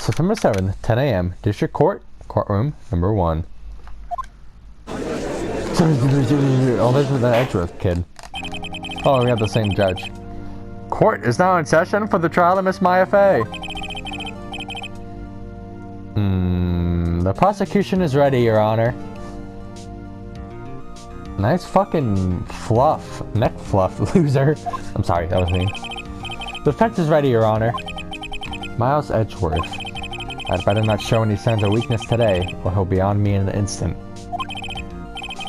September 7th, 10 a.m. District Court, courtroom number 1. Oh, this is the Edgeworth kid. Oh, we got the same judge. Court is now in session for the trial of Miss Maya Fey. The prosecution is ready, Your Honor. Nice fucking fluff. Neck fluff, loser. I'm sorry, that was me. The defense is ready, Your Honor. Miles Edgeworth. I'd better not show any signs of weakness today, or he'll be on me in an instant.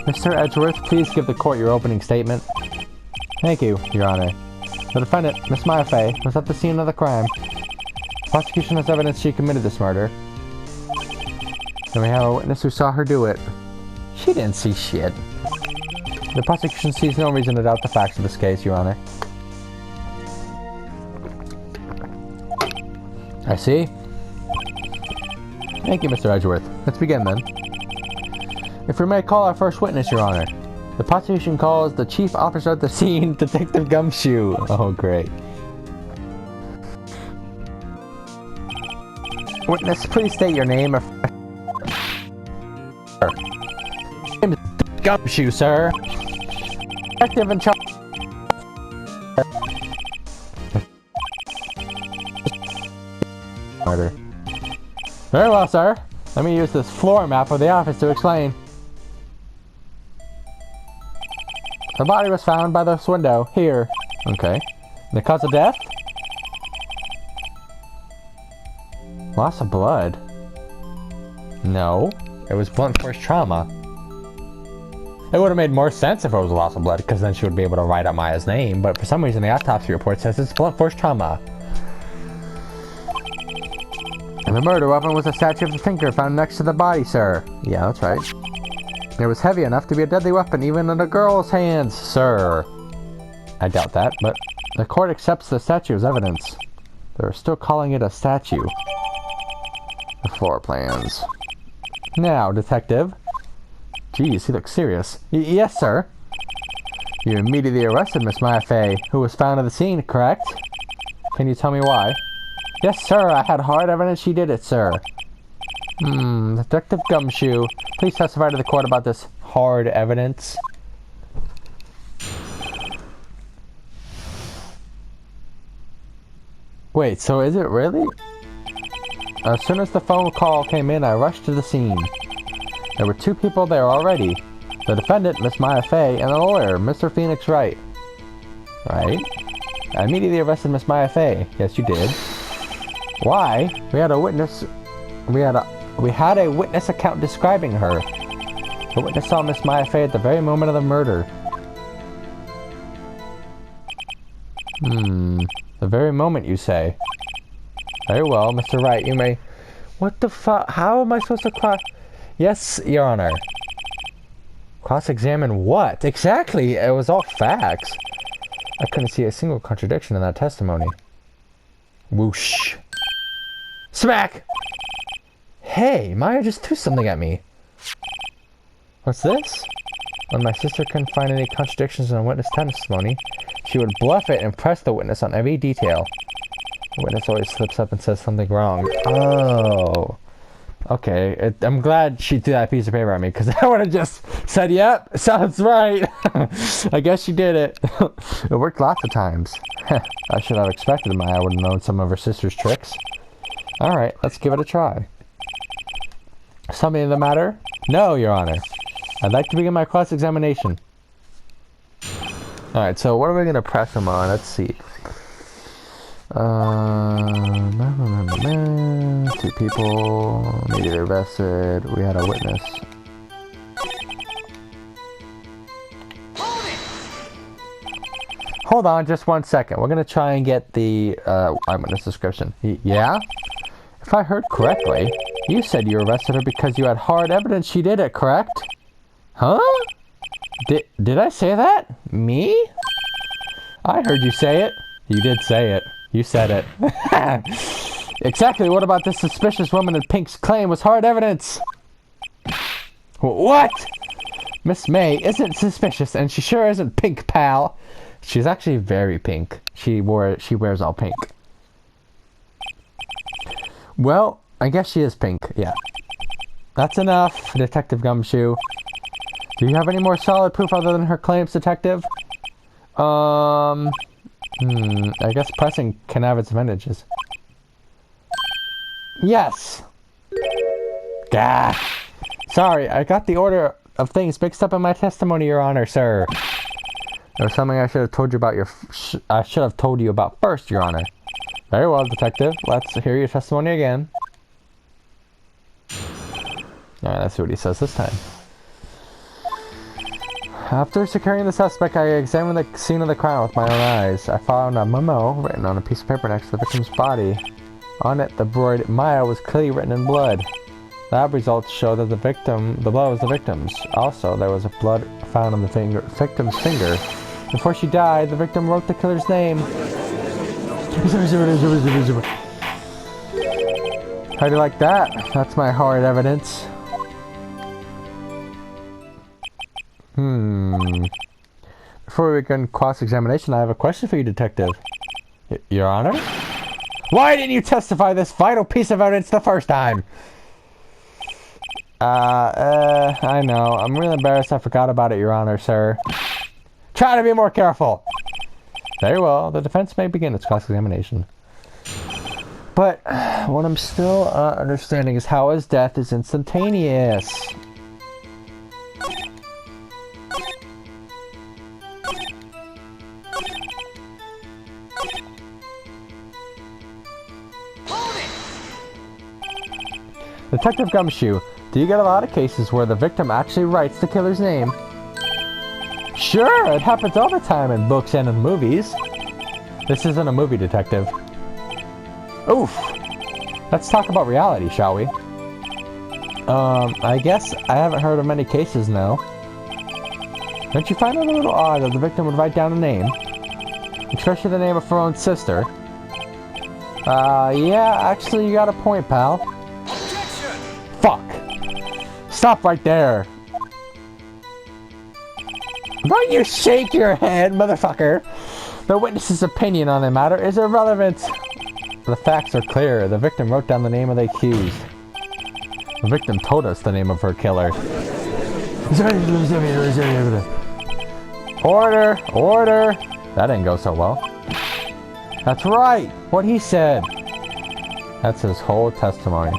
Mr. Edgeworth, please give the court your opening statement. Thank you, Your Honor. The defendant, Miss Maya Fey, was at the scene of the crime. The prosecution has evidence she committed this murder. And we have a witness who saw her do it. She didn't see shit. The prosecution sees no reason to doubt the facts of this case, Your Honor. I see. Thank you, Mr. Edgeworth. Let's begin then. If we may call our first witness, Your Honor. The prosecution calls the chief officer at the scene, Detective Gumshoe. Oh, great. Witness, please state your name. My name is Gumshoe, sir. Detective in charge. Murder. Very well, sir. Let me use this floor map of the office to explain. The body was found by this window, here. Okay. The cause of death? Loss of blood. No. It was blunt force trauma. It would have made more sense if it was a loss of blood, because then she would be able to write out Maya's name, but for some reason the autopsy report says it's blunt force trauma. And the murder weapon was a statue of the thinker found next to the body, sir. Yeah, that's right. It was heavy enough to be a deadly weapon even in a girl's hands, sir. I doubt that, but the court accepts the statue as evidence. They're still calling it a statue. The floor plans. Now, detective. Geez, he looks serious. Yes, sir. You immediately arrested Miss Maya Fey, who was found at the scene, correct? Can you tell me why? Yes, sir. I had hard evidence she did it, sir. Detective Gumshoe, please testify to the court about this hard evidence. Wait, so is it really? As soon as the phone call came in, I rushed to the scene. There were 2 people there already. The defendant, Miss Maya Fey, and the lawyer, Mr. Phoenix Wright. Right? I immediately arrested Miss Maya Fey. Yes, you did. Why? We had a witness account describing her. The witness saw Miss Maya Fey at the very moment of the murder. The very moment, you say? Very well, Mr. Wright, you may... What the fuck? How am I supposed to Yes, Your Honor. Cross-examine what? Exactly! It was all facts. I couldn't see a single contradiction in that testimony. Whoosh. Smack! Hey, Maya just threw something at me. What's this? When my sister couldn't find any contradictions in a witness testimony, she would bluff it and press the witness on every detail. The witness always slips up and says something wrong. Oh. Okay, I'm glad she threw that piece of paper at me, because I would have just said, yep, sounds right. I guess she did it. It worked lots of times. I should have expected Maya would have known some of her sister's tricks. Alright, let's give it a try. Something the matter? No, Your Honor. I'd like to begin my cross-examination. Alright, so what are we going to press him on? Let's see. 2 people, immediately arrested, we had a witness. Hold on just 1 second, we're gonna try and get the eyewitness description. Yeah? If I heard correctly, you said you arrested her because you had hard evidence she did it, correct? Huh? Did I say that? Me? I heard you say it. You did say it. You said it. Exactly what about this suspicious woman in pink's claim was hard evidence? What? Miss May isn't suspicious, and she sure isn't pink, pal. She's actually very pink. She wears all pink. Well, I guess she is pink, yeah. That's enough, Detective Gumshoe. Do you have any more solid proof other than her claims, Detective? I guess pressing can have its advantages. Yes! Gah! Sorry, I got the order of things mixed up in my testimony, Your Honor, sir. There was something I should have told you about I should have told you about first, Your Honor. Very well, Detective. Let's hear your testimony again. Alright, let's see what he says this time. After securing the suspect, I examined the scene of the crime with my own eyes. I found a memo written on a piece of paper next to the victim's body. On it, the word Maya was clearly written in blood. Lab results show that the blood was the victim's. Also, there was blood found on the victim's finger. Before she died, the victim wrote the killer's name. How do you like that? That's my hard evidence. Before we begin cross-examination, I have a question for you, Detective. Your Honor? Why didn't you testify this vital piece of evidence the first time? I know. I'm really embarrassed I forgot about it, Your Honor, sir. Try to be more careful. Very well. The defense may begin its cross-examination. But what I'm still understanding is how his death is instantaneous. Detective Gumshoe, do you get a lot of cases where the victim actually writes the killer's name? Sure, it happens all the time in books and in movies. This isn't a movie, Detective. Oof. Let's talk about reality, shall we? I guess I haven't heard of many cases now. Don't you find it a little odd that the victim would write down a name? Especially the name of her own sister? Yeah, actually you got a point, pal. Fuck! Stop right there! Why you shake your head, motherfucker? The witness's opinion on the matter is irrelevant. The facts are clear. The victim wrote down the name of the accused. The victim told us the name of her killer. Order! Order! That didn't go so well. That's right! What he said! That's his whole testimony.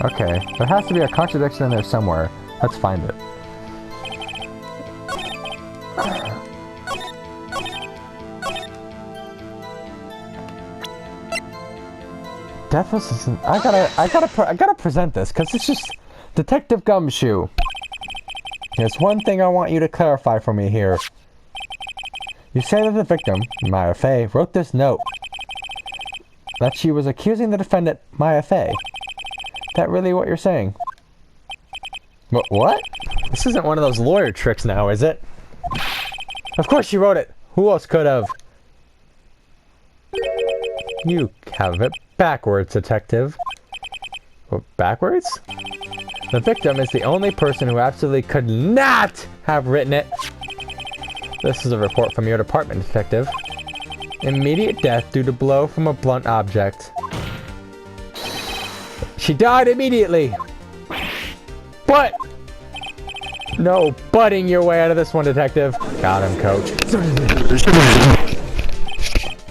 Okay, there has to be a contradiction in there somewhere. Let's find it. Deathless isn't. I gotta present this because it's just Detective Gumshoe. There's one thing I want you to clarify for me here. You say that the victim, Maya Fey, wrote this note. That she was accusing the defendant, Maya Fey. That really what you're saying? What? This isn't one of those lawyer tricks now, is it? Of course she wrote it. Who else could have? You have it backwards, Detective. What, backwards? The victim is the only person who absolutely could not have written it. This is a report from your department, Detective. Immediate death due to blow from a blunt object. She died immediately. But no butting your way out of this one, Detective. Got him, Coach.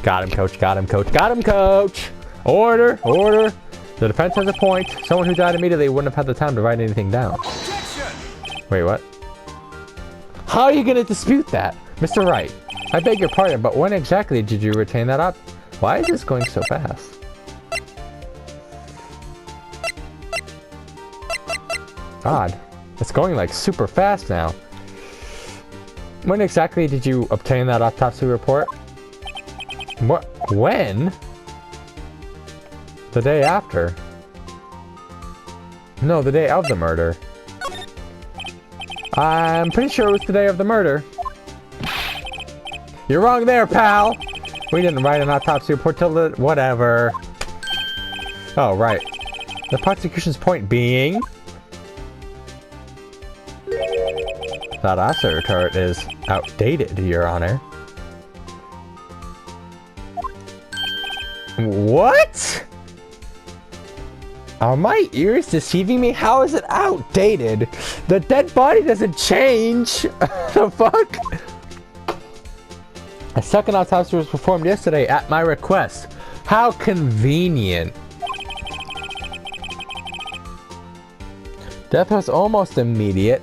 Got him, Coach. Got him, Coach. Got him, Coach. Order. Order. The defense has a point. Someone who died immediately wouldn't have had the time to write anything down. Wait, what? How are you going to dispute that? Mr. Wright, I beg your pardon, but when exactly did you retain that up? Why is this going so fast? Odd. It's going like super fast now. When exactly did you obtain that autopsy report? What? When? The day after. No, the day of the murder. I'm pretty sure it was the day of the murder. You're wrong there, pal! We didn't write an autopsy report till the... whatever. Oh, right. The prosecution's point being... that autopsy report is outdated, Your Honor. What? Are my ears deceiving me? How is it outdated? The dead body doesn't change. The fuck? A second autopsy was performed yesterday at my request. How convenient. Death was almost immediate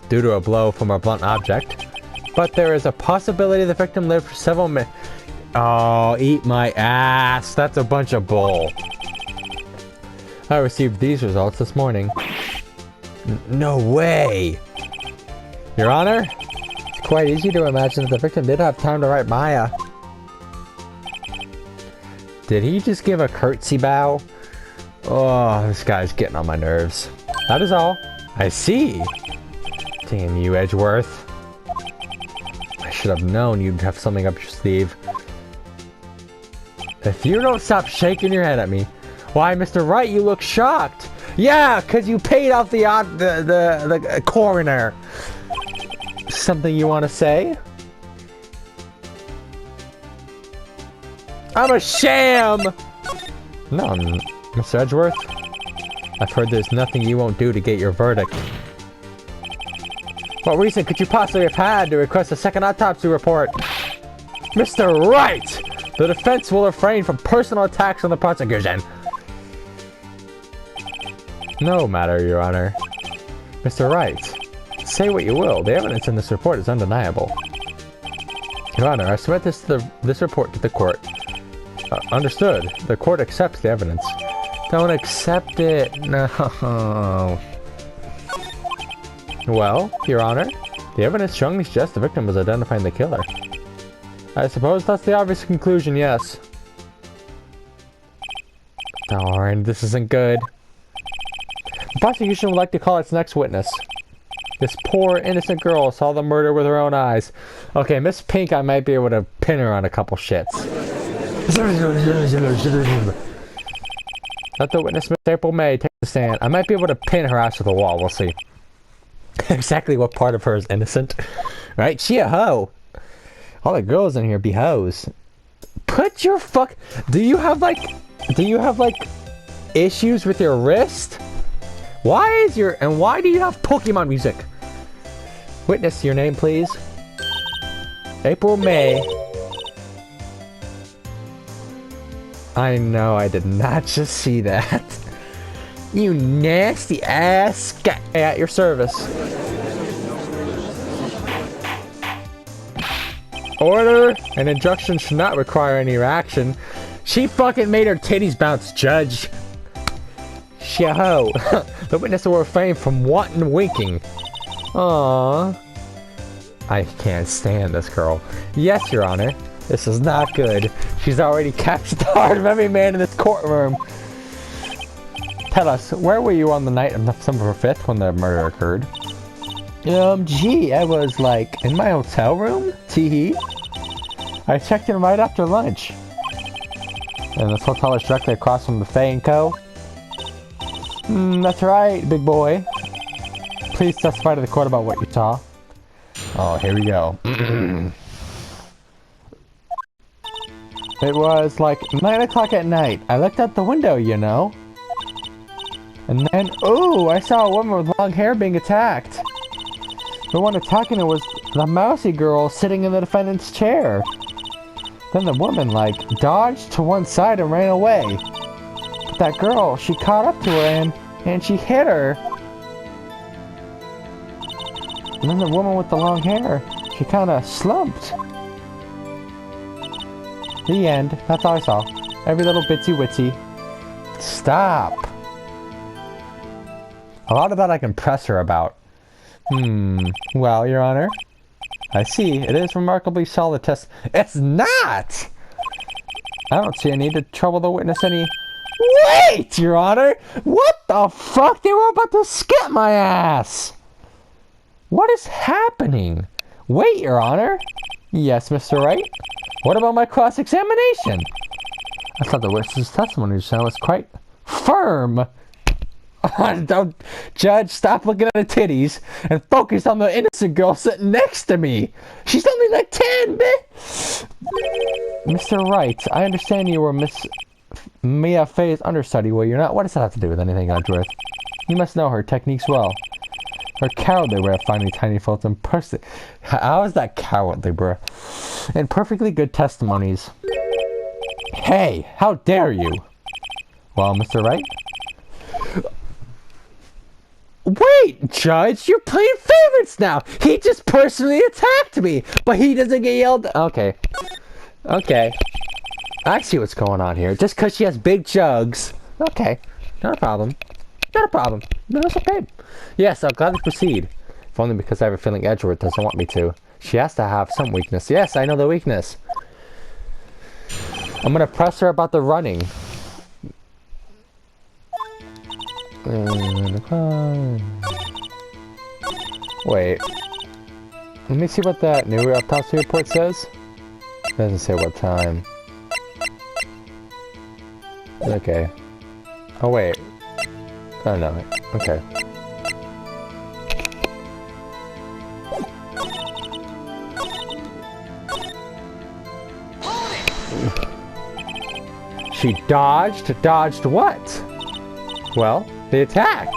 due to a blow from a blunt object, but there is a possibility the victim lived for several minutes. Oh, eat my ass. That's a bunch of bull. I received these results this morning. No way! Your Honor, it's quite easy to imagine that the victim did have time to write Maya. Did he just give a curtsy bow? Oh, this guy's getting on my nerves. That is all. I see. Damn you, Edgeworth. I should have known you'd have something up your sleeve. If you don't stop shaking your head at me, why, Mr. Wright, you look shocked. Yeah, because you paid off the coroner. Something you want to say? I'm a sham! No, Mr. Edgeworth. I've heard there's nothing you won't do to get your verdict. What reason could you possibly have had to request a second autopsy report? Mr. Wright! The defense will refrain from personal attacks on the prosecution. No matter, Your Honor. Mr. Wright, say what you will, the evidence in this report is undeniable. Your Honor, I submit this report to the court. Understood. The court accepts the evidence. Don't accept it. No. Well, Your Honor, the evidence strongly suggests the victim was identifying the killer. I suppose that's the obvious conclusion, yes. Darn, this isn't good. The prosecution would like to call its next witness. This poor, innocent girl saw the murder with her own eyes. Okay, Miss Pink, I might be able to pin her on a couple shits. Let the witness, Miss April May, take the stand. I might be able to pin her ass to the wall, we'll see. Exactly what part of her is innocent. Right? She a hoe. All the girls in here be hoes. Put your fuck... Do you have like issues with your wrist? Why is your... And why do you have Pokemon music? Witness, your name, please. April May. I know, I did not just see that. You nasty ass guy at your service. Order! An injunction should not require any reaction. She fucking made her titties bounce, Judge. Shaho. The witness will refrain from wanton winking. Aww. I can't stand this girl. Yes, Your Honor. This is not good. She's already captured the heart of every man in this courtroom. Tell us, where were you on the night of December 5th when the murder occurred? Gee, I was like in my hotel room. Teehee. I checked in right after lunch. And this hotel is directly across from the Fay & Co. That's right, big boy. Please testify to the court about what you saw. Oh, here we go. It was like 9 o'clock at night. I looked out the window, you know. And then, ooh, I saw a woman with long hair being attacked. The one attacking her was the mousy girl sitting in the defendant's chair. Then the woman, like, dodged to one side and ran away. But that girl, she caught up to her and she hit her. And then the woman with the long hair, she kind of slumped. The end. That's all I saw. Every little bitsy witsy. Stop. A lot of that I can press her about. Well, Your Honor. I see. It is remarkably solid test. It's not! I don't see a need to trouble the witness any... Wait, Your Honor! What the fuck? They were about to skip my ass! What is happening? Wait, Your Honor. Yes, Mr. Wright? What about my cross-examination? I thought the witness's testimony was quite firm. Don't, Judge, stop looking at the titties and focus on the innocent girl sitting next to me. She's only like 10, bitch. Mr. Wright, I understand you were Mia Fey's understudy, will you not? What does that have to do with anything, Edgeworth? You must know her techniques well. Her cowardly way of finding tiny faults in person. How is that cowardly, bruh? And perfectly good testimonies. Hey, how dare you? Well, Mr. Wright? Wait, Judge, you're playing favorites now. He just personally attacked me, but he doesn't get yelled at. Okay. Okay. I see what's going on here. Just because she has big jugs. Okay. Not a problem. Not a problem. No, it's okay. Yes, I'll gladly proceed. If only because I have a feeling Edgeworth doesn't want me to. She has to have some weakness. Yes, I know the weakness. I'm gonna press her about the running. Wait. Let me see what that new autopsy report says. It doesn't say what time. Okay. Oh wait. Oh no. Okay. She dodged? Dodged what? Well, the attack.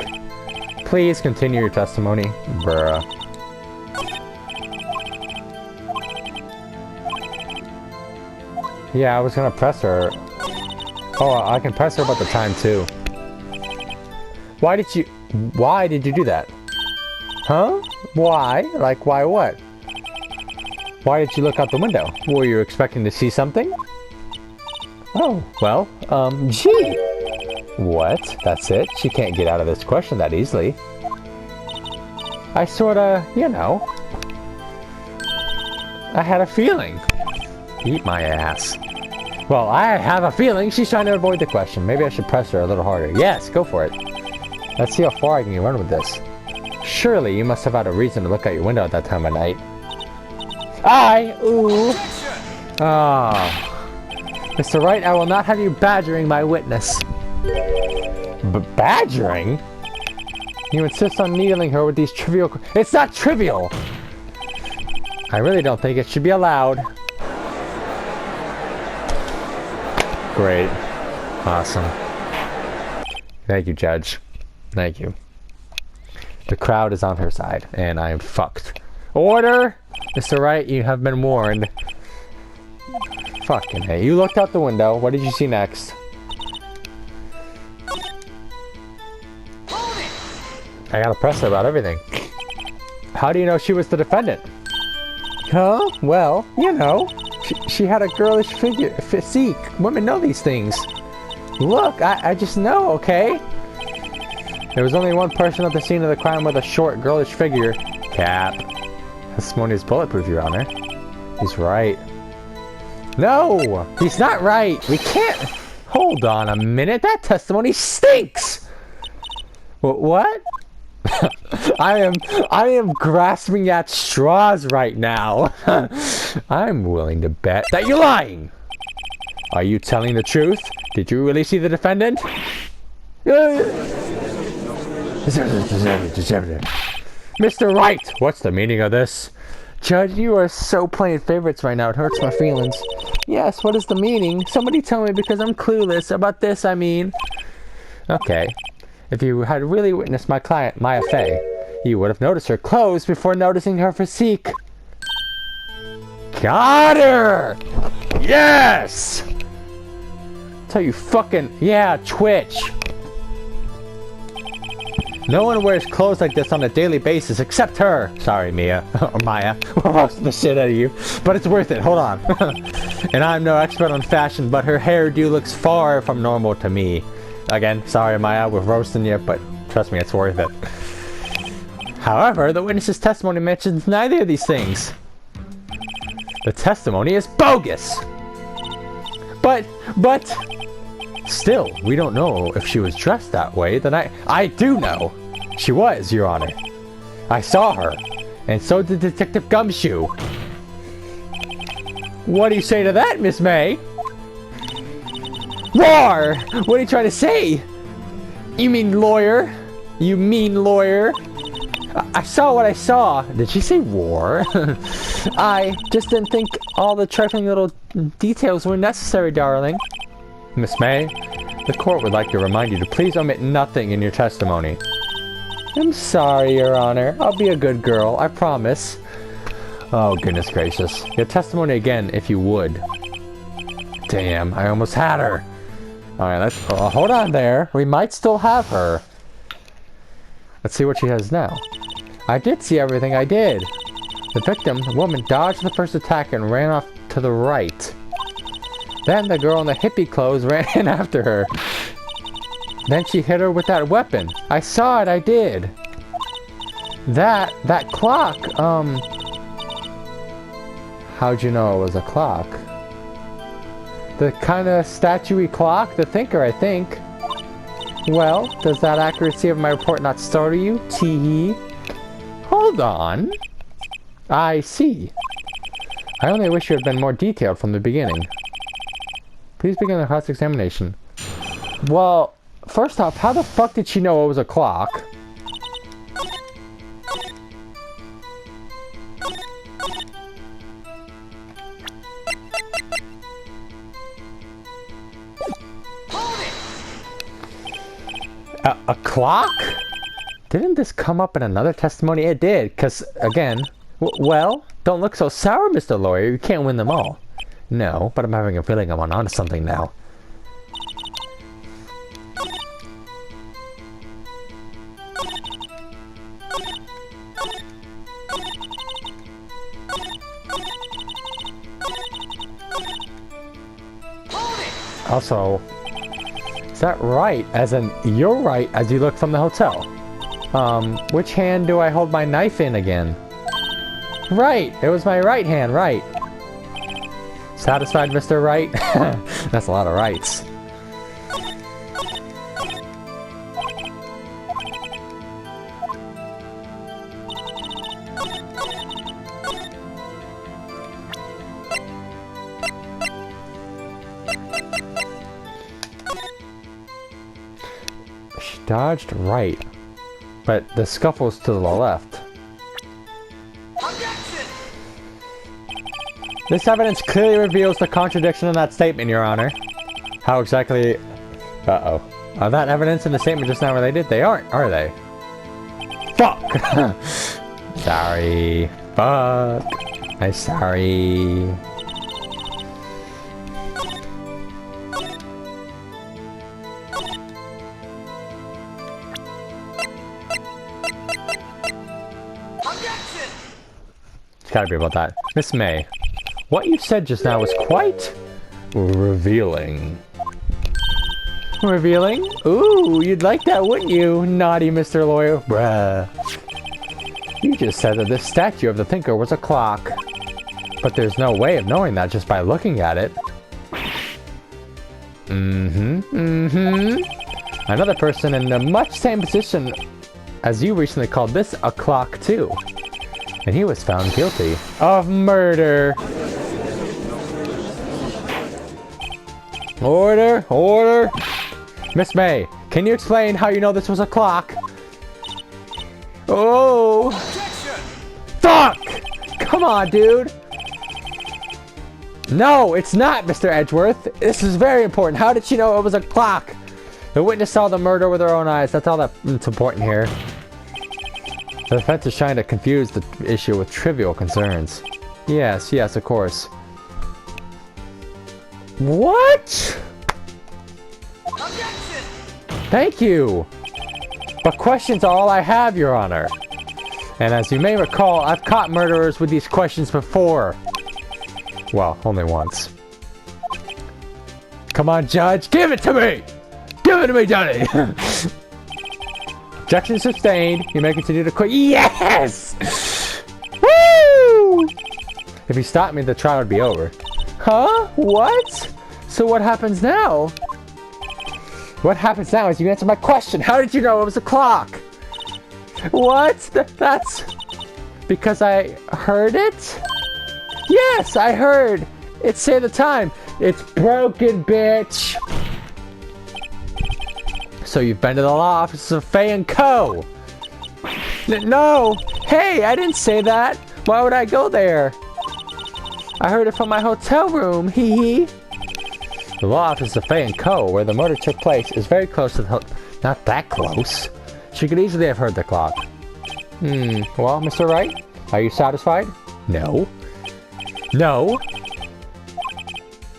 Please continue your testimony. Bruh. Yeah, I was gonna press her. Oh, I can press her about the time too. Why did you do that? Huh? Why? Like, why what? Why did you look out the window? Were you expecting to see something? Oh, well, gee. What? That's it? She can't get out of this question that easily. I sorta, you know. I had a feeling. Eat my ass. Well, I have a feeling she's trying to avoid the question. Maybe I should press her a little harder. Yes, go for it. Let's see how far I can run with this. Surely you must have had a reason to look out your window at that time of night. Ooh. Ah. Mr. Wright, I will not have you badgering my witness. Badgering? You insist on needling her with these trivial... It's not trivial! I really don't think it should be allowed. Great. Awesome. Thank you, Judge. Thank you. The crowd is on her side, and I am fucked. Order! Mr. Wright, you have been warned. Fucking hey. You looked out the window. What did you see next? I gotta press her about everything. How do you know she was the defendant? Huh? Well, you know. She had a girlish physique. Women know these things. Look, I just know, okay? There was only one person at the scene of the crime with a short, girlish figure. Cap. Testimony is bulletproof, Your Honor. He's right. No! He's not right! We can't... Hold on a minute, that testimony stinks! What? I am grasping at straws right now. I'm willing to bet that you're lying! Are you telling the truth? Did you really see the defendant? Mr. Wright! What's the meaning of this? Judge, you are so playing favorites right now. It hurts my feelings. Yes, what is the meaning? Somebody tell me because I'm clueless. About this, I mean. Okay. If you had really witnessed my client, Maya Fey, you would have noticed her clothes before noticing her physique. Got her! Yes! Tell you fucking... Yeah, Twitch. No one wears clothes like this on a daily basis except her. Sorry, Mia. Or Maya. We're roasting the shit out of you. But it's worth it. Hold on. And I'm no expert on fashion, but her hairdo looks far from normal to me. Again, sorry, Maya. We're roasting you, but trust me, it's worth it. However, the witness's testimony mentions neither of these things. The testimony is bogus. But... Still, we don't know if she was dressed that way the night... I do know! She was, Your Honor. I saw her. And so did Detective Gumshoe. What do you say to that, Miss May? War! What are you trying to say? You mean lawyer? You mean lawyer? I saw what I saw. Did she say war? I just didn't think all the trifling little details were necessary, darling. Miss May, the court would like to remind you to please omit nothing in your testimony. I'm sorry, Your Honor. I'll be a good girl, I promise. Oh, goodness gracious. Your testimony again, if you would. Damn, I almost had her. Alright, let's... hold on there. We might still have her. Let's see what she has now. I did see everything I did. The victim, the woman, dodged the first attack and ran off to the right. Then the girl in the hippie clothes ran in after her. Then she hit her with that weapon. I saw it, I did. That clock, how'd you know it was a clock? The kind of statue-y clock? The thinker, I think. Well, does that accuracy of my report not startle you? Tee-hee. Hold on. I see. I only wish you had been more detailed from the beginning. Please begin the cross-examination. Well... First off, how the fuck did she know it was a clock? A clock? Didn't this come up in another testimony? It did, because, again... well, don't look so sour, Mr. Lawyer. You can't win them all. No, but I'm having a feeling I'm onto something now. Also, is that right? As in, you're right as you look from the hotel. Which hand do I hold my knife in again? Right! It was my right hand, right. Satisfied, Mr. Wright? That's a lot of rights. She dodged right, but the scuffle's to the left. This evidence clearly reveals the contradiction in that statement, Your Honor. How exactly... Uh-oh. Are that evidence in the statement just now related? They aren't, are they? Fuck! Sorry. Fuck. I'm sorry. It's gotta be about that. Miss May. What you said just now was quite revealing. Revealing? Ooh, you'd like that, wouldn't you, naughty Mr. Lawyer? Bruh. You just said that this statue of the thinker was a clock. But there's no way of knowing that just by looking at it. Another person in the much same position as you recently called this a clock too. And he was found guilty of murder. Order! Order! Miss May, can you explain how you know this was a clock? Oh! Fuck! Come on, dude! No, it's not, Mr. Edgeworth. This is very important. How did she know it was a clock? The witness saw the murder with her own eyes. That's all that's important here. The defense is trying to confuse the issue with trivial concerns. Yes, yes, of course. What? Objection! Thank you! But questions are all I have, Your Honor. And as you may recall, I've caught murderers with these questions before. Well, only once. Come on, Judge, give it to me! Give it to me, Johnny! Objection sustained. You may continue to quit. Yes! Woo! If you stop me, the trial would be over. Huh? What? So what happens now? What happens now is you answer my question. How did you know it was a clock? What? That's... because I heard it? Yes, I heard. It say the time. It's broken, bitch. So you've been to the law offices of Faye & Co. No. Hey, I didn't say that. Why would I go there? I heard it from my hotel room, hee hee. The law office of Fay & Co., where the murder took place, is very close to the... Not that close. She could easily have heard the clock. Well, Mr. Wright, are you satisfied? No. No.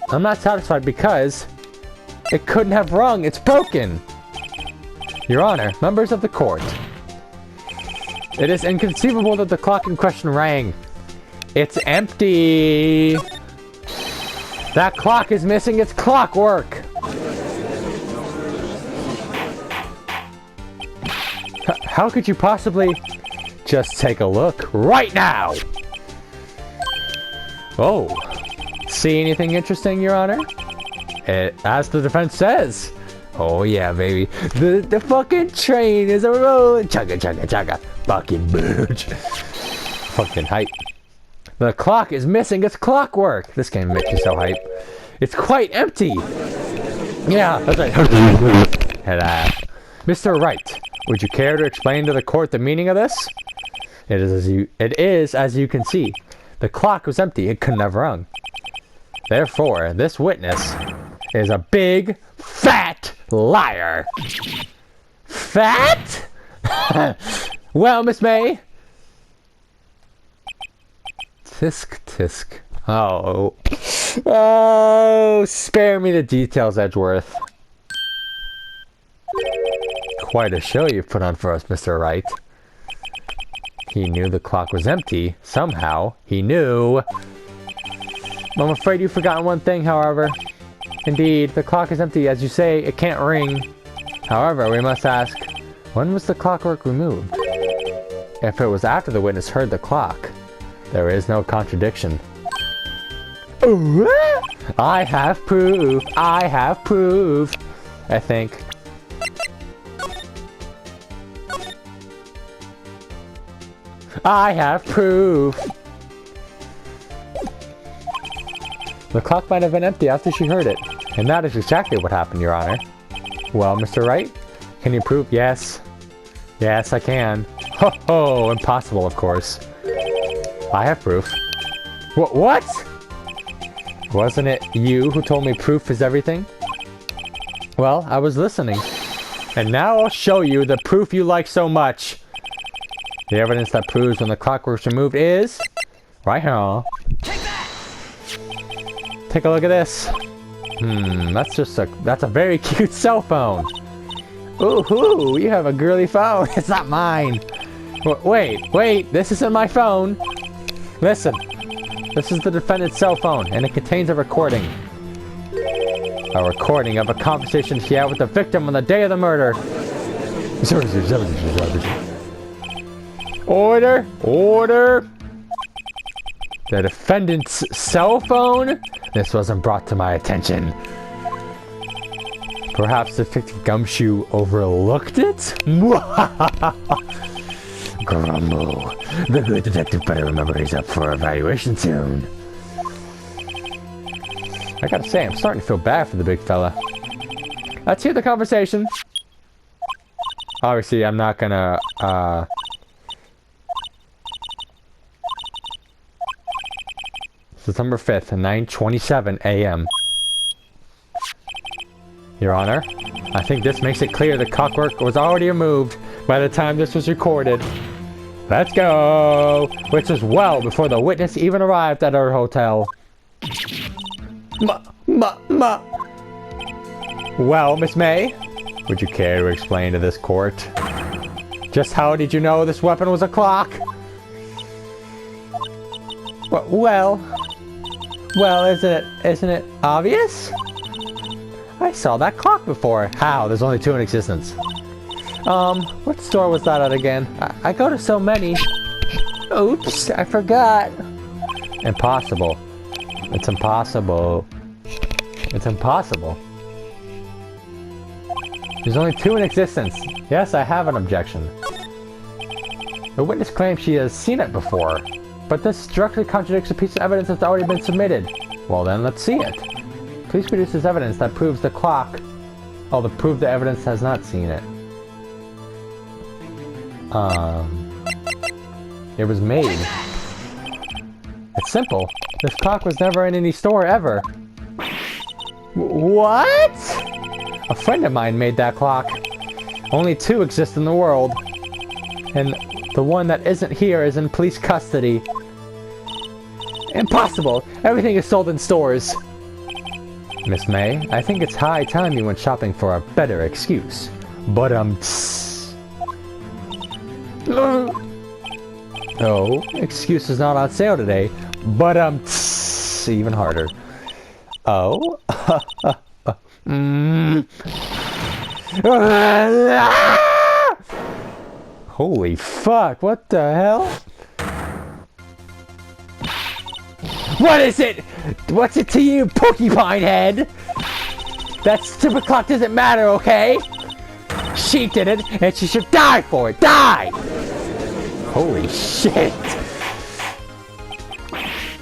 I'm not satisfied because it couldn't have rung. It's broken. Your Honor, members of the court. It is inconceivable that the clock in question rang. It's empty. That clock is missing its clockwork. How could you possibly... Just take a look right now. Oh. See anything interesting, Your Honor? As the defense says. Oh yeah, baby. The fucking train is a rolling. Chugga chugga chugga. Fucking bitch. Fucking hype. The clock is missing its clockwork. This game makes you so hype. It's quite empty. Yeah, that's right. Mr. Wright, would you care to explain to the court the meaning of this? It is as you can see. The clock was empty. It couldn't have rung. Therefore, this witness is a big, fat liar. Fat? Well, Miss May. Tisk, tisk. Oh. Oh, spare me the details, Edgeworth. Quite a show you've put on for us, Mr. Wright. He knew the clock was empty. Somehow, he knew. I'm afraid you've forgotten one thing, however. Indeed, the clock is empty. As you say, it can't ring. However, we must ask, when was the clockwork removed? If it was after the witness heard the clock, there is no contradiction. I have proof. I have proof. I think. I have proof. The clock might have been empty after she heard it. And that is exactly what happened, Your Honor. Well, Mr. Wright, can you prove? Yes. Yes, I can. Ho ho! Impossible, of course. I have proof. What? Wasn't it you who told me proof is everything? Well, I was listening. And now I'll show you the proof you like so much. The evidence that proves when the clock was removed is... right here. Take that! Take a look at this. That's a very cute cell phone. Ooh, you have a girly phone. It's not mine. Wait, this isn't my phone. Listen, this is the defendant's cell phone, and it contains a recording. A recording of a conversation he had with the victim on the day of the murder. Order! Order! The defendant's cell phone? This wasn't brought to my attention. Perhaps Detective Gumshoe overlooked it? Grumble. The good detective better remember he's up for evaluation soon. I gotta say, I'm starting to feel bad for the big fella. Let's hear the conversation. Obviously, I'm not gonna, September 5th, 9:27 a.m. Your Honor, I think this makes it clear the clockwork was already removed by the time this was recorded. Let's go! Which was well before the witness even arrived at our hotel. Well, Miss May, would you care to explain to this court? Just how did you know this weapon was a clock? Well, isn't it obvious? I saw that clock before. How? There's only two in existence. What store was that at again? I go to so many. Oops, I forgot. Impossible. It's impossible. It's impossible. There's only two in existence. Yes, I have an objection. The witness claims she has seen it before, but this directly contradicts a piece of evidence that's already been submitted. Well then, let's see it. Please produce this evidence that proves the clock... Oh, to prove the evidence has not seen it. It was made. It's simple. This clock was never in any store ever. What? A friend of mine made that clock. Only 2 exist in the world. And the one that isn't here is in police custody. Impossible! Everything is sold in stores. Miss May, I think it's high time you went shopping for a better excuse. But oh, excuse is not on sale today. But even harder. Oh. Holy fuck, what the hell? What is it? What's it to you, porcupine head? That stupid clock doesn't matter, okay? She did it, and she should die for it. Die! Holy shit.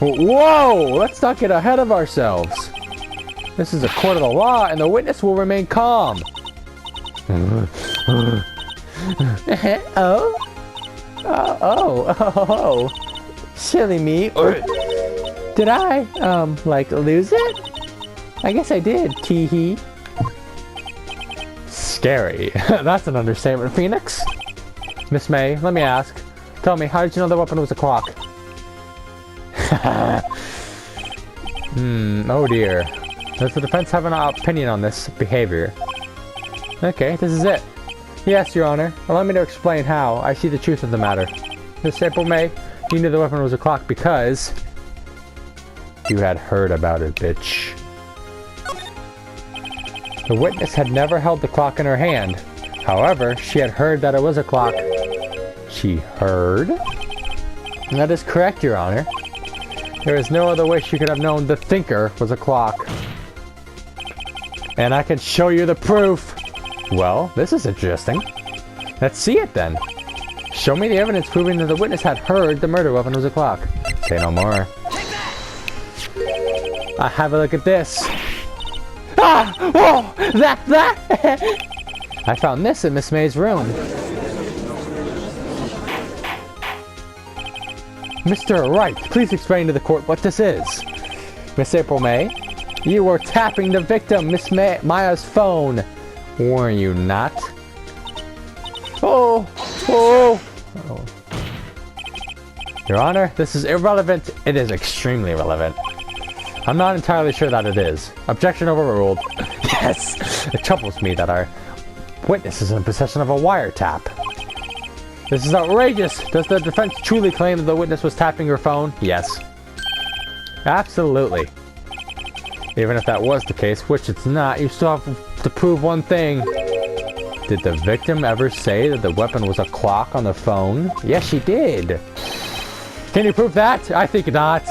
Whoa! Let's not get ahead of ourselves. This is a court of the law, and the witness will remain calm. Oh. Silly me. Did I, like, lose it? I guess I did, tee-hee. Scary. That's an understatement, Phoenix. Miss May, let me ask. Tell me, how did you know the weapon was a clock? Oh dear. Does the defense have an opinion on this behavior? Okay, this is it. Yes, Your Honor. Allow me to explain how I see the truth of the matter. Miss April May, you knew the weapon was a clock because... you had heard about it, bitch. The witness had never held the clock in her hand. However, she had heard that it was a clock. She heard? That is correct, Your Honor. There is no other way she could have known the thinker was a clock. And I can show you the proof! Well, this is interesting. Let's see it then. Show me the evidence proving that the witness had heard the murder weapon was a clock. Say no more. Have a look at this. Ah! Whoa! That! I found this in Miss May's room. Mr. Wright, please explain to the court what this is. Miss April May, you were tapping the victim, Miss Maya's phone. Were you not? Oh! Your Honor, this is irrelevant. It is extremely relevant. I'm not entirely sure that it is. Objection overruled. Yes! It troubles me that our witness is in possession of a wiretap. This is outrageous! Does the defense truly claim that the witness was tapping her phone? Yes. Absolutely. Even if that was the case, which it's not, you still have to prove one thing. Did the victim ever say that the weapon was a clock on the phone? Yes, she did. Can you prove that? I think not.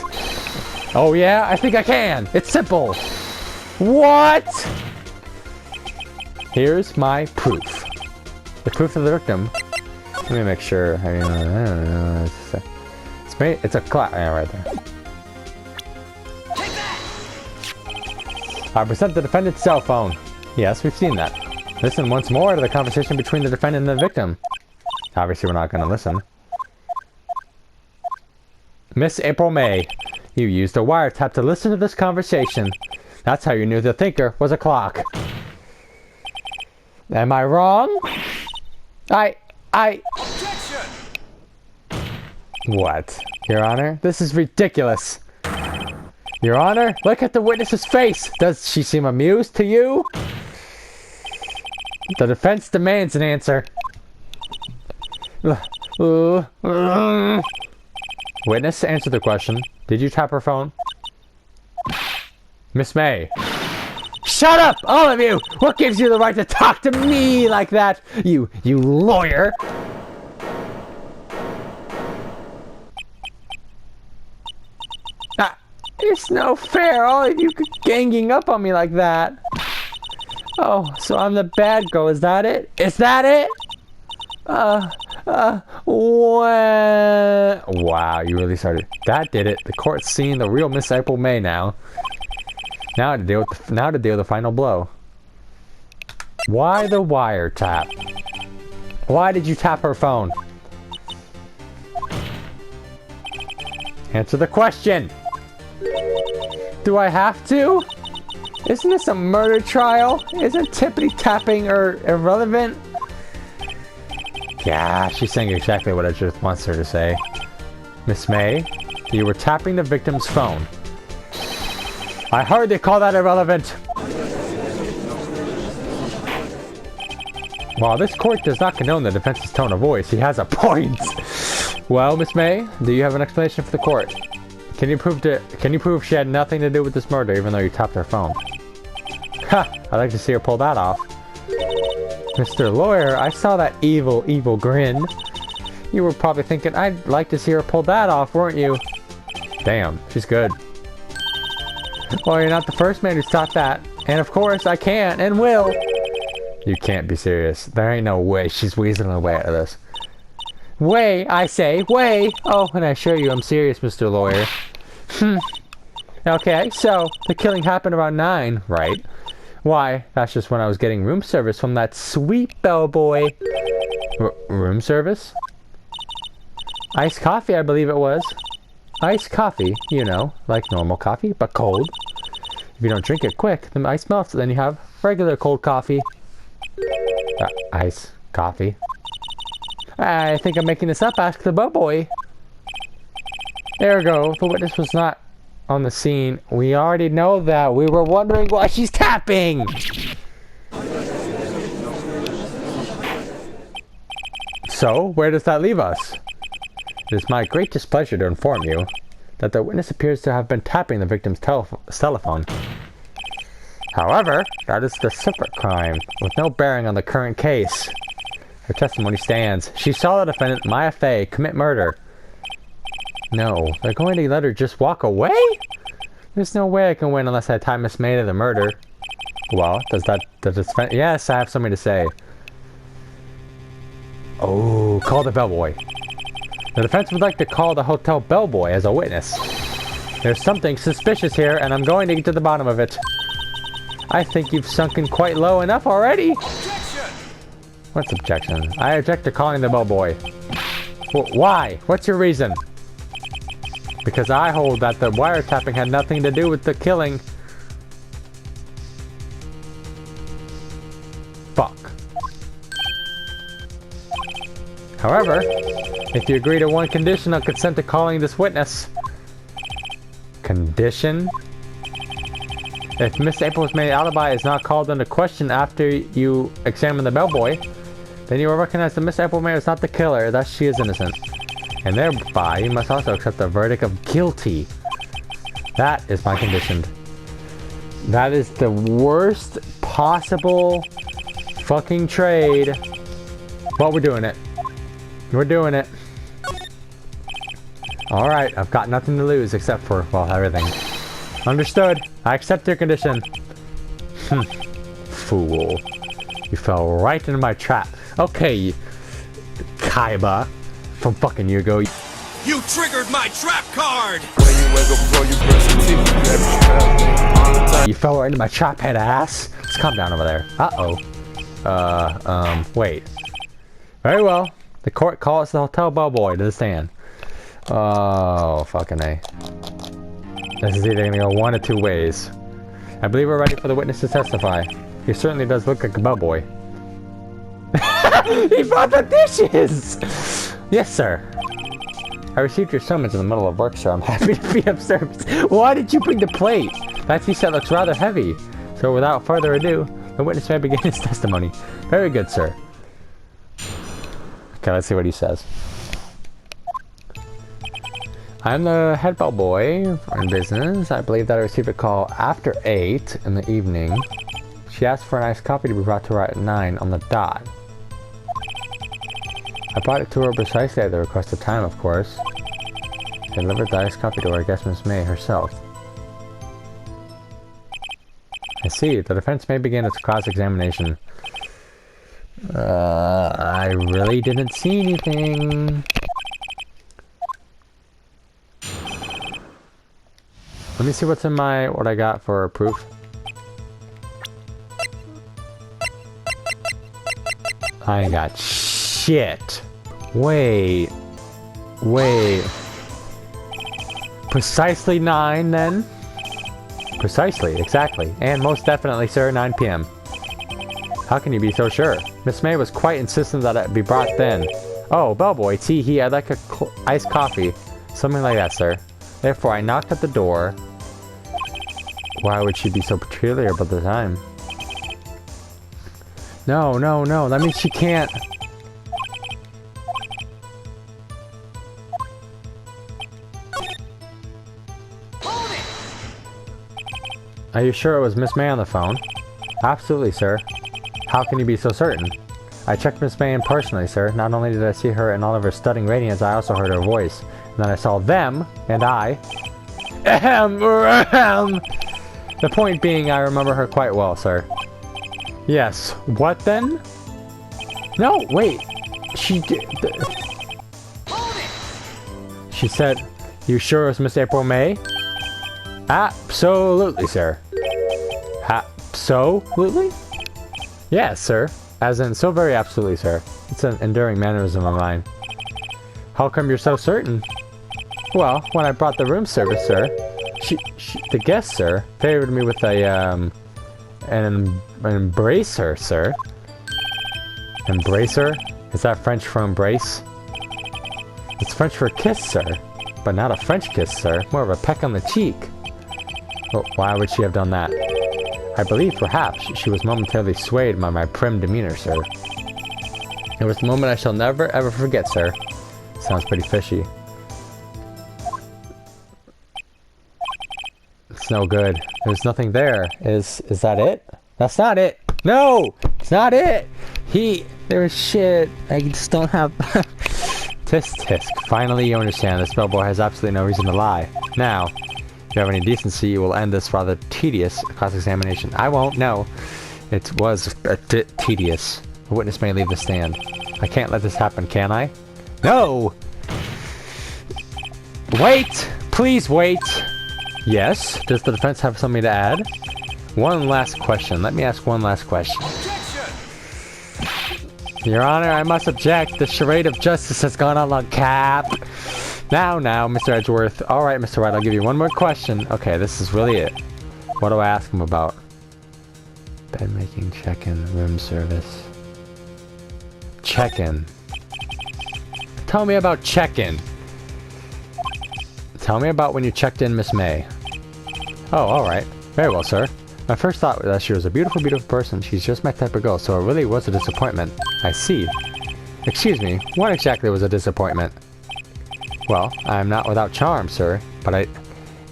Oh yeah, I think I can. It's simple. What? Here's my proof. The proof of the victim. Let me make sure. I don't know. It's a clock. Yeah, right there. I present the defendant's cell phone. Yes, we've seen that. Listen once more to the conversation between the defendant and the victim. Obviously, we're not going to listen. Miss April May, you used a wiretap to listen to this conversation. That's how you knew the thinker was a clock. Am I wrong? Objection! What? Your Honor? This is ridiculous. Your Honor, look at the witness's face. Does she seem amused to you? The defense demands an answer. Witness, answer the question. Did you tap her phone? Miss May. Shut up, all of you! What gives you the right to talk to me like that? You lawyer! It's no fair, all of you ganging up on me like that. Oh, so I'm the bad girl, is that it? Is that it? Wow, you really started. That did it. The court's seeing the real Miss April May now. Now to deal with the final blow. Why the wiretap? Why did you tap her phone? Answer the question. Do I have to? Isn't this a murder trial? Isn't tippity-tapping or irrelevant? Yeah, she's saying exactly what I just wants her to say. Miss May, you were tapping the victim's phone. I heard they call that irrelevant. While this court does not condone the defense's tone of voice, he has a point. Well, Miss May, do you have an explanation for the court? Can you prove she had nothing to do with this murder, even though you tapped her phone? Ha! I'd like to see her pull that off. Mr. Lawyer, I saw that evil, evil grin. You were probably thinking, I'd like to see her pull that off, weren't you? Damn, she's good. Well, you're not the first man who's thought that. And of course, I can and will. You can't be serious. There ain't no way she's weaseling away out of this. Way, I say, way! Oh, and I assure you I'm serious, Mr. Lawyer. Okay, so, the killing happened around 9, right? Why, that's just when I was getting room service from that sweet bellboy. Room service? Iced coffee, I believe it was. Iced coffee, you know, like normal coffee, but cold. If you don't drink it quick, the ice melts, then you have regular cold coffee. Ice coffee. I think I'm making this up, ask the bellboy. There we go, the witness was not on the scene. We already know that. We were wondering why she's tapping! So, where does that leave us? It is my great displeasure to inform you that the witness appears to have been tapping the victim's telephone. However, that is a separate crime, with no bearing on the current case. Her testimony stands. She saw the defendant, Maya Fey, commit murder. No, they're going to let her just walk away? There's no way I can win unless I tie Miss May to the murder. Well, does the defendant... Yes, I have something to say. Oh, call the bellboy. The defense would like to call the hotel bellboy as a witness. There's something suspicious here, and I'm going to get to the bottom of it. I think you've sunken quite low enough already. Objection! What's objection? I object to calling the bellboy. Why? What's your reason? Because I hold that the wiretapping had nothing to do with the killing. Fuck. However, if you agree to one condition, I'll consent to calling this witness. Condition? If Miss April's main alibi is not called into question after you examine the bellboy, then you will recognize that Miss Applemayer is not the killer, thus she is innocent. And thereby, you must also accept the verdict of guilty. That is my condition. That is the worst possible fucking trade. But we're doing it. We're doing it. Alright, I've got nothing to lose except for, well, everything. Understood. I accept your condition. Fool. You fell right into my trap. Okay, Kaiba. From fucking year ago. You triggered my trap card! You fell right into my trap head ass. Let's calm down over there. Uh-oh. Wait. Very well. The court calls the hotel bellboy to the stand. Oh, fucking A. This is either gonna go one of two ways. I believe we're ready for the witness to testify. He certainly does look like a bellboy. He brought the dishes! Yes, sir. I received your summons in the middle of work, sir. I'm happy to be of service. Why did you bring the plate? That tea set looks rather heavy. So without further ado, the witness may begin his testimony. Very good, sir. Okay, let's see what he says. I'm the head bellboy in business. I believe that I received a call after 8 in the evening. She asked for an iced coffee to be brought to her at 9 on the dot. I brought it to her precisely at the requested time, of course. I delivered the iced coffee to our guest, Miss May, herself. I see. The defense may begin its cross-examination. I really didn't see anything. Let me see what's in what I got for proof. I ain't got shit. Wait. Precisely 9 then? Precisely, exactly. And most definitely, sir, 9 p.m. How can you be so sure? Miss May was quite insistent that it be brought then. Oh, bellboy, tee-hee, I'd like a iced coffee. Something like that, sir. Therefore, I knocked at the door. Why would she be so peculiar about the time? No, no, no. That means she can't. Are you sure it was Miss May on the phone? Absolutely, sir. How can you be so certain? I checked Miss May in personally, sir. Not only did I see her in all of her stunning radiance, I also heard her voice. And then I saw them, and I... The point being, I remember her quite well, sir. Yes. What then? No, wait. She did... She said, you sure it was Miss April May? Absolutely, sir. Absolutely? Yes, sir. As in, so very absolutely, sir. It's an enduring mannerism of mine. How come you're so certain? Well, when I brought the room service, sir, the guest, sir, favored me with an embracer, sir. Embracer? Is that French for embrace? It's French for kiss, sir. But not a French kiss, sir. More of a peck on the cheek. Well, why would she have done that? I believe, perhaps, she was momentarily swayed by my prim demeanor, sir. It was a moment I shall never, ever forget, sir. Sounds pretty fishy. It's no good. There's nothing there. Is that it? That's not it! No! It's not it! There's shit. I just don't have... Tisk tisk. Finally you understand. This bellboy has absolutely no reason to lie. Now... If you have any decency, you will end this rather tedious cross-examination. I won't, no. It was tedious. A witness may leave the stand. I can't let this happen, can I? No! Wait! Please wait! Yes? Does the defense have something to add? One last question. Let me ask one last question. Your Honor, I must object. The charade of justice has gone on cap. Now, Mr. Edgeworth. Alright, Mr. Wright, I'll give you one more question. Okay, this is really it. What do I ask him about? Bed making, check-in, room service. Check-in. Tell me about check-in. Tell me about when you checked in Miss May. Oh, alright. Very well, sir. My first thought was that she was a beautiful, beautiful person. She's just my type of girl, so it really was a disappointment. I see. Excuse me, what exactly was a disappointment? Well, I'm not without charm, sir, but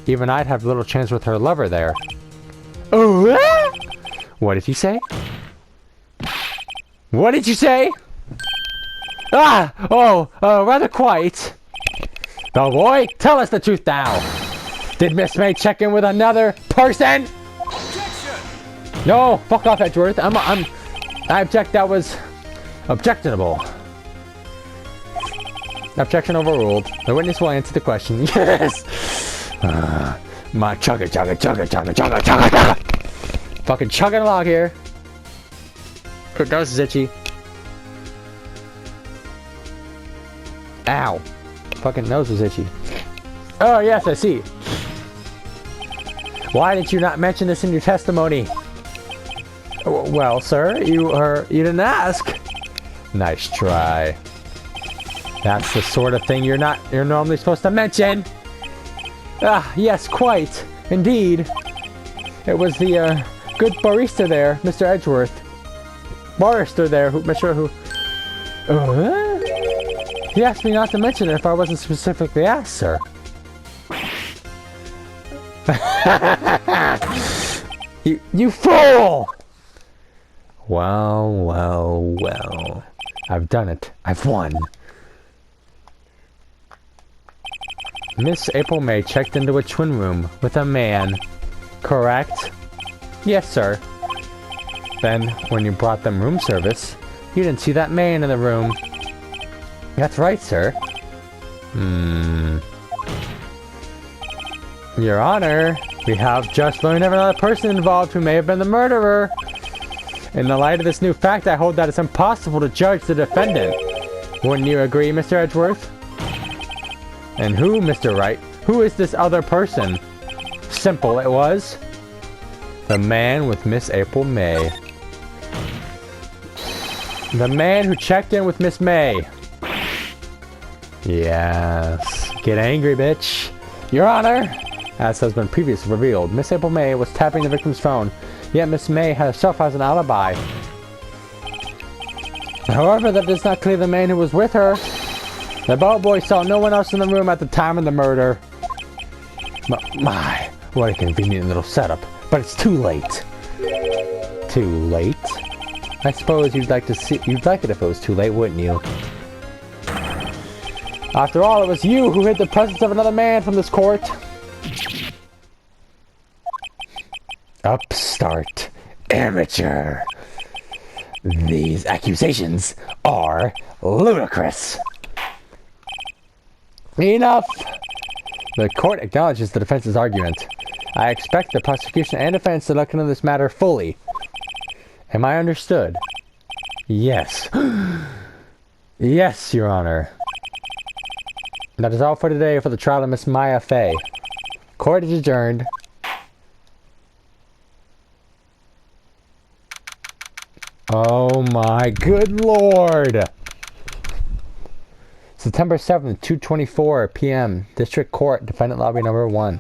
even I'd have little chance with her lover there. Oh, what did you say? What did you say? Rather quite. Bellboy, tell us the truth now. Did Miss May check in with another person? Objection! No, fuck off, Edgeworth. I object. That was objectionable. Objection overruled. The witness will answer the question. Yes! My chugga. Fucking chugging along here. Her nose is itchy. Ow. Fucking nose was itchy. Oh, yes, I see. Why did you not mention this in your testimony? Well, sir, you didn't ask. Nice try. That's the sort of thing you're normally supposed to mention. Ah, yes, quite. Indeed. It was the, good barista there, Mr. Edgeworth. Barrister there, who... He asked me not to mention it if I wasn't specifically asked, sir. You fool! Well. I've done it. I've won. Miss April May checked into a twin room with a man, correct? Yes, sir. Then, when you brought them room service, you didn't see that man in the room. That's right, sir. Your Honor, we have just learned of another person involved who may have been the murderer. In the light of this new fact, I hold that it's impossible to judge the defendant. Wouldn't you agree, Mr. Edgeworth? And who, Mr. Wright? Who is this other person? Simple it was. The man with Miss April May. The man who checked in with Miss May. Yes. Get angry, bitch. Your Honor, as has been previously revealed, Miss April May was tapping the victim's phone, yet Miss May herself has an alibi. However, that does not clear the man who was with her. The bellboy saw no one else in the room at the time of the murder. My, what a convenient little setup. But it's too late. Too late? I suppose you'd like it if it was too late, wouldn't you? After all, it was you who hid the presence of another man from this court. Upstart. Amateur. These accusations are ludicrous. Enough! The court acknowledges the defense's argument. I expect the prosecution and defense to look into this matter fully. Am I understood? Yes. Yes, Your Honor. That is all for today for the trial of Miss Maya Fey. Court is adjourned. Oh my good lord! September 7th, 2:24 p.m. District Court, Defendant Lobby Number 1.